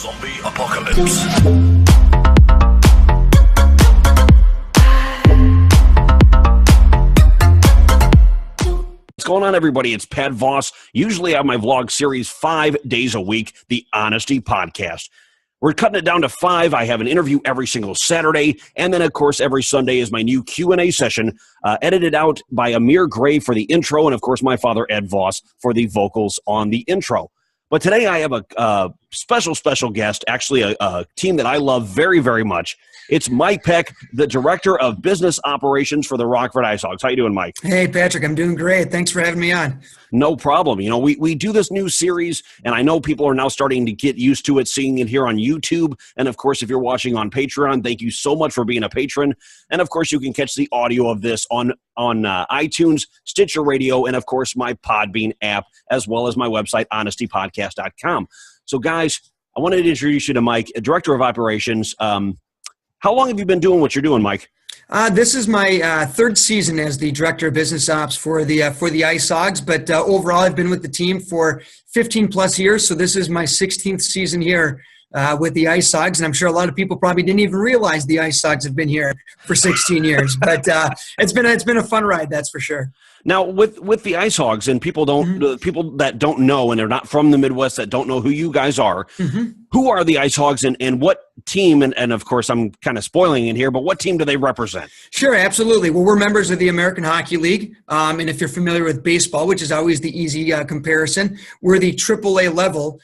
Zombie Apocalypse. What's going on, everybody? It's Pat Voss. Usually I have my vlog series 5 days a week, the Honesty Podcast. We're cutting it down to 5. I have an interview every single Saturday, and then, of course, every Sunday is my new Q&A session, edited out by Amir Gray for the intro, and, of course, my father, Ed Voss, for the vocals on the intro. But today I have a special guest, actually a team that I love very, very much. It's Mike Peck, the Director of Business Operations for the Rockford Icehogs. How you doing, Mike? Hey, Patrick. I'm doing great. Thanks for having me on. No problem. You know, we do this new series, and I know people are now starting to get used to it, seeing it here on YouTube. And, of course, if you're watching on Patreon, thank you so much for being a patron. And, of course, you can catch the audio of this on iTunes, Stitcher Radio, and, of course, my Podbean app, as well as my website, honestypodcast.com. So, guys, I wanted to introduce you to Mike, Director of Operations. How long have you been doing what you're doing, Mike? This is my third season as the Director of Business Ops for the Icehogs, but overall I've been with the team for 15 plus years, so this is my 16th season here with the Icehogs, and I'm sure a lot of people probably didn't even realize the Icehogs have been here for 16 years, but it's been a fun ride, that's for sure. Now, with the Icehogs, and people that don't know, and they're not from the Midwest, that don't know who you guys are, who are the Icehogs, and what team, and of course I'm kind of spoiling it here, but what team do they represent? Sure, absolutely. Well, we're members of the American Hockey League, and if you're familiar with baseball, which is always the easy comparison, we're the AAA level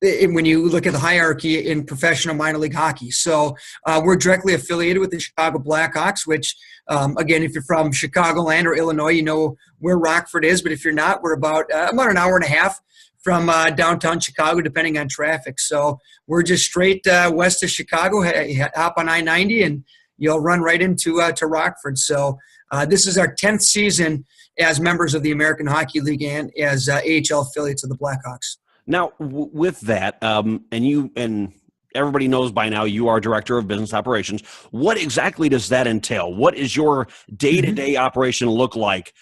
when you look at the hierarchy in professional minor league hockey. So we're directly affiliated with the Chicago Blackhawks, which, again, if you're from Chicagoland or Illinois, you know where Rockford is. But if you're not, we're about an hour and a half from downtown Chicago, depending on traffic. So we're just straight west of Chicago, hop on I-90, and you'll run right into Rockford. So this is our 10th season as members of the American Hockey League and as AHL affiliates of the Blackhawks. Now, with that, and everybody knows by now you are Director of Business Operations. What exactly does that entail? What is your day-to-day operation look like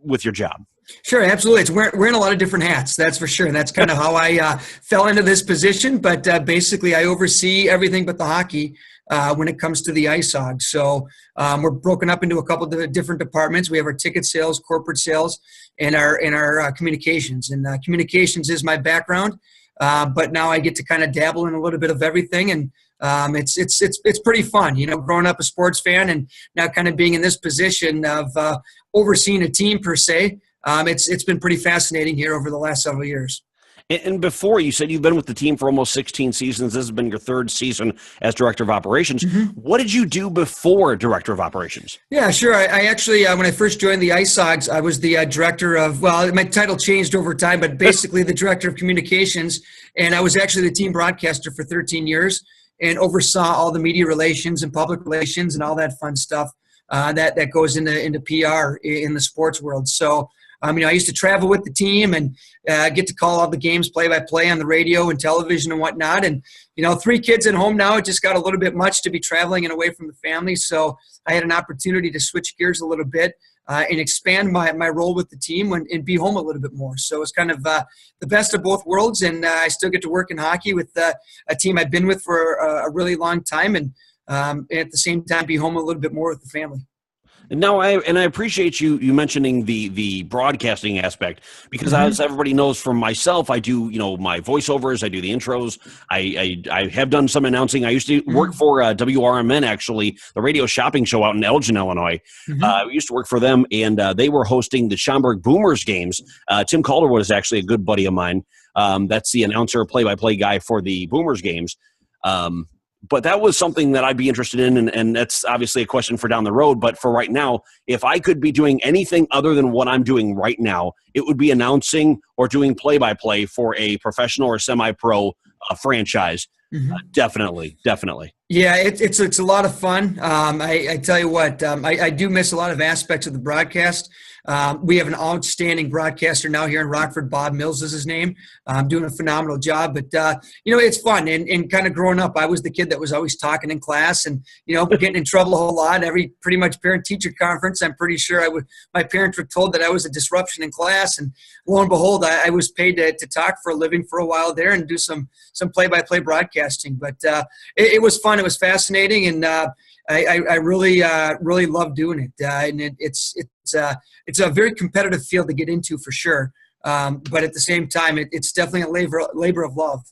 with your job? Sure, absolutely. It's wearing a lot of different hats, that's for sure. And that's kind of how I fell into this position. But basically, I oversee everything but the hockey when it comes to the Icehogs. So we're broken up into a couple of different departments. We have our ticket sales, corporate sales, and our communications. And communications is my background, but now I get to kind of dabble in a little bit of everything. And it's pretty fun, you know, growing up a sports fan and now kind of being in this position of overseeing a team per se. It's been pretty fascinating here over the last several years. And before, you said you've been with the team for almost 16 seasons. This has been your third season as Director of Operations. What did you do before Director of Operations? Yeah, sure. I actually, when I first joined the Icehogs, I was the Director of, well, my title changed over time, but basically the Director of Communications. And I was actually the team broadcaster for 13 years and oversaw all the media relations and public relations and all that fun stuff that goes into PR in the sports world. So, I used to travel with the team and get to call all the games play-by-play on the radio and television and whatnot. And, 3 kids at home now, it just got a little bit much to be traveling and away from the family. So I had an opportunity to switch gears a little bit and expand my role with the team and be home a little bit more. So it's kind of the best of both worlds. And I still get to work in hockey with a team I've been with for a really long time. And at the same time, be home a little bit more with the family. No, I appreciate you mentioning the broadcasting aspect, because as everybody knows from myself, I do my voiceovers, I do the intros, I have done some announcing. I used to work for WRMN, actually, the radio shopping show out in Elgin, Illinois. I used to work for them, and they were hosting the Schaumburg Boomers games. Tim Calderwood is actually a good buddy of mine. That's the announcer, play-by-play guy for the Boomers games. But that was something that I'd be interested in, and that's obviously a question for down the road. But for right now, if I could be doing anything other than what I'm doing right now, it would be announcing or doing play-by-play for a professional or semi-pro franchise. Definitely. Yeah, it's a lot of fun. I tell you what, I do miss a lot of aspects of the broadcast. We have an outstanding broadcaster now here in Rockford. Bob Mills is his name. Doing a phenomenal job. But, it's fun. And kind of growing up, I was the kid that was always talking in class and, getting in trouble a whole lot. Every pretty much parent-teacher conference, I'm pretty sure my parents were told that I was a disruption in class. And lo and behold, I was paid to talk for a living for a while there and do some play-by-play broadcasting. But it was fun. It was fascinating. And I really love doing it. And it's a very competitive field to get into for sure. But at the same time, it's definitely a labor of love.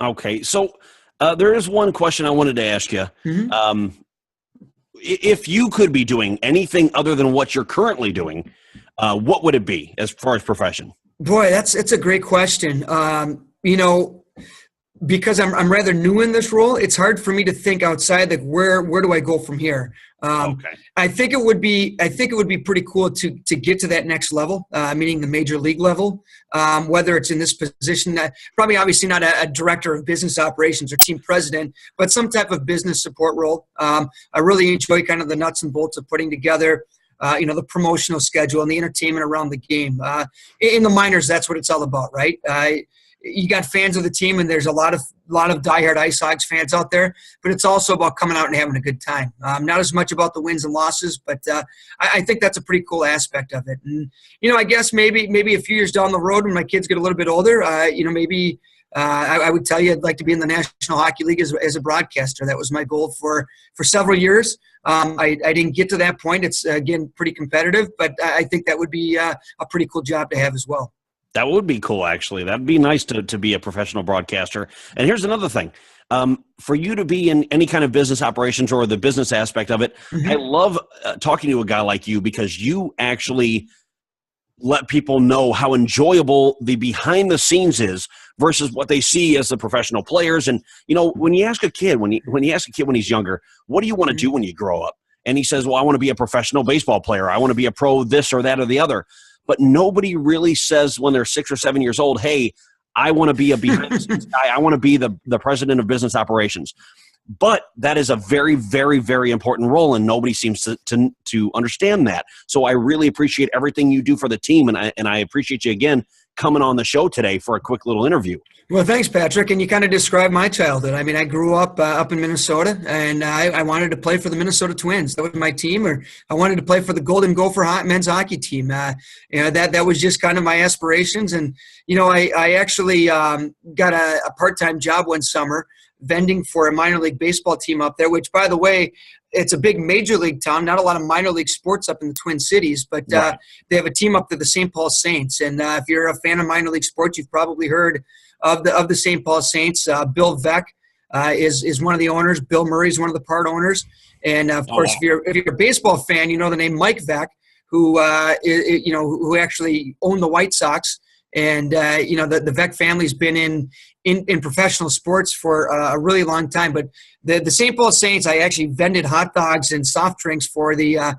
Okay. So there is one question I wanted to ask you. Mm-hmm. If you could be doing anything other than what you're currently doing, what would it be as far as profession? Boy, it's a great question. Because I'm rather new in this role, it's hard for me to think outside. Like where do I go from here? Okay. I think it would be pretty cool to get to that next level, meaning the major league level. Whether it's in this position, probably obviously not a director of business operations or team president, but some type of business support role. I really enjoy kind of the nuts and bolts of putting together the promotional schedule and the entertainment around the game. In the minors, that's what it's all about, right? You got fans of the team, and there's a lot of diehard Icehogs fans out there, but it's also about coming out and having a good time. Not as much about the wins and losses, but I think that's a pretty cool aspect of it. And, I guess maybe a few years down the road when my kids get a little bit older, maybe I would tell you I'd like to be in the National Hockey League as a broadcaster. That was my goal for several years. I didn't get to that point. It's, again, pretty competitive, but I think that would be a pretty cool job to have as well. That would be cool, actually. That'd be nice to be a professional broadcaster. And here's another thing. For you to be in any kind of business operations or the business aspect of it, mm-hmm. I love talking to a guy like you because you actually let people know how enjoyable the behind the scenes is versus what they see as the professional players. And, when you ask a kid, when you ask a kid when he's younger, what do you want to do when you grow up? And he says, well, I want to be a professional baseball player. I want to be a pro this or that or the other. But nobody really says when they're 6 or 7 years old, hey, I want to be a behind-the-scenes guy. I want to be the president of business operations. But that is a very, very, very important role, and nobody seems to understand that. So I really appreciate everything you do for the team, and I appreciate you, again, coming on the show today for a quick little interview. Well, thanks, Patrick. And you kind of described my childhood. I mean, I grew up in Minnesota, and I wanted to play for the Minnesota Twins. That was my team, or I wanted to play for the Golden Gopher men's hockey team. That was just kind of my aspirations. And, I actually got a part-time job one summer vending for a minor league baseball team up there, which, by the way, it's a big major league town, not a lot of minor league sports up in the Twin Cities, but right. They have a team up there, the St. Paul Saints. And if you're a fan of minor league sports, you've probably heard of the St. Paul Saints. Bill Veck is one of the owners. Bill Murray is one of the part owners. And, of course, wow. if you're a baseball fan, you know the name Mike Veck, who actually owned the White Sox. And, the Veck family's been in professional sports for a really long time. But the St. Paul Saints, I actually vended hot dogs and soft drinks for the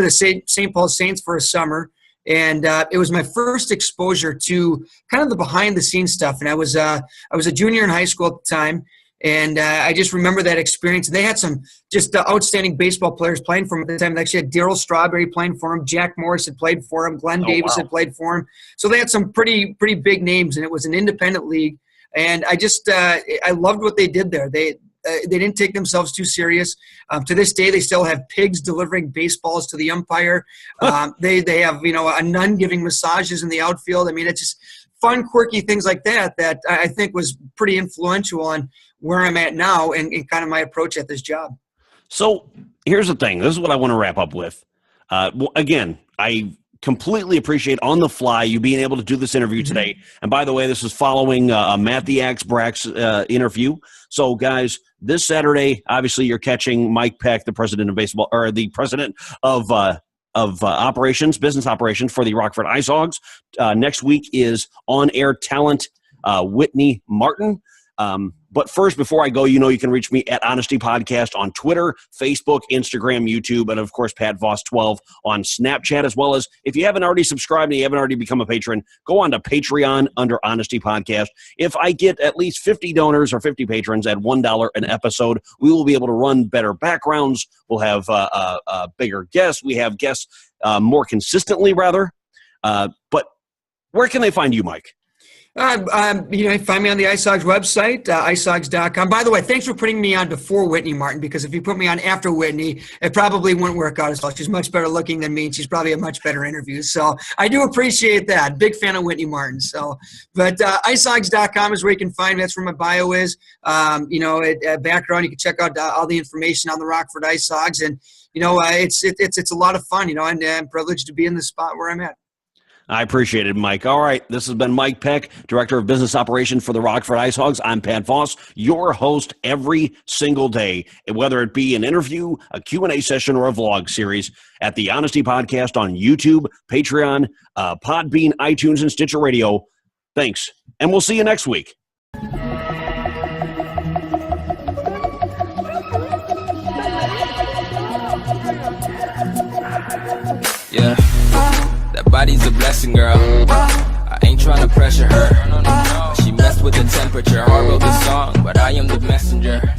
St. Paul Saints for a summer. And it was my first exposure to kind of the behind-the-scenes stuff. And I was a junior in high school at the time. And I just remember that experience. And they had some just outstanding baseball players playing for them at the time. They actually had Darryl Strawberry playing for him. Jack Morris had played for him. Glenn Davis had played for him. So they had some pretty big names, and it was an independent league. And I just I loved what they did there. They didn't take themselves too serious. To this day, they still have pigs delivering baseballs to the umpire. They have a nun giving massages in the outfield. I mean, it's just fun, quirky things like that I think was pretty influential on where I'm at now and kind of my approach at this job. So here's the thing. This is what I want to wrap up with. Again, I completely appreciate on the fly you being able to do this interview today. And by the way, this is following Matt the Axe Brack's interview. So guys, this Saturday, obviously you're catching Mike Peck, the president of baseball, or the president of operations, business operations for the Rockford Icehogs. Next week is on-air talent Whitney Martin. But first, before I go, you can reach me at Honesty Podcast on Twitter, Facebook, Instagram, YouTube, and of course, Pat Voss 12 on Snapchat, as well as if you haven't already subscribed and you haven't already become a patron, go on to Patreon under Honesty Podcast. If I get at least 50 donors or 50 patrons at $1 an episode, we will be able to run better backgrounds. We'll have bigger guests. We have guests more consistently, rather. But where can they find you, Mike? Find me on the Icehogs website, icehogs.com. By the way, thanks for putting me on before Whitney, Martin, because if you put me on after Whitney, it probably wouldn't work out as well. She's much better looking than me, and she's probably a much better interview. So I do appreciate that. Big fan of Whitney Martin. So, but icehogs.com is where you can find me. That's where my bio is. Background, you can check out all the information on the Rockford Icehogs. And, it's a lot of fun, and I'm privileged to be in the spot where I'm at. I appreciate it, Mike. All right, this has been Mike Peck, Director of Business Operations for the Rockford Icehogs. I'm Pat Voss, your host every single day, whether it be an interview, a Q&A session, or a vlog series at the Honesty Podcast on YouTube, Patreon, Podbean, iTunes, and Stitcher Radio. Thanks, and we'll see you next week. Yeah. That body's a blessing, girl. I ain't tryna pressure her. She messed with the temperature. Hard wrote the song, but I am the messenger.